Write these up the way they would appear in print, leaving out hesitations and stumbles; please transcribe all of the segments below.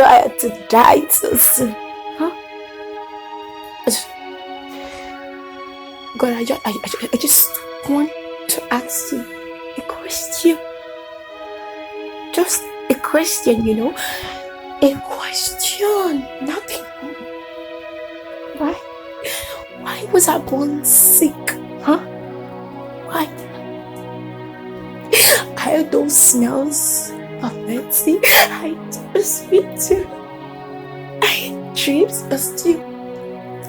thought I had to die so soon. Huh? God, I just want to ask you a question. Just a question, you know? A question. Nothing more. Why? Why was I born sick? Huh? Why? I had those smells of Nancy. I don't speak to. I had dreams of still.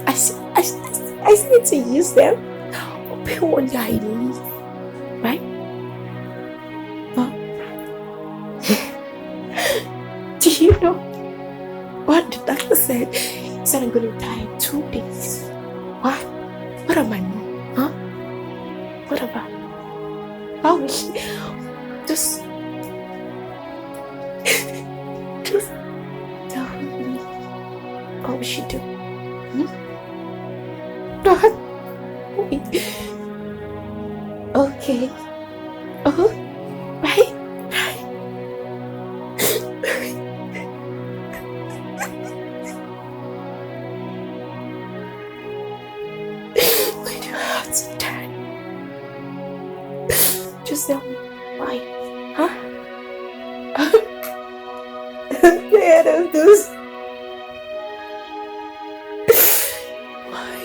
I need to use them. But one day I leave. Right? Huh? Do you know what the doctor said? He said I'm going to die in 2 days. What? What am I mom? Huh? What about? How will she? Just tell me. What will she do? What? Okay. Oh, right? Why do I have to die? Just tell me why. Huh? The end of this. Why?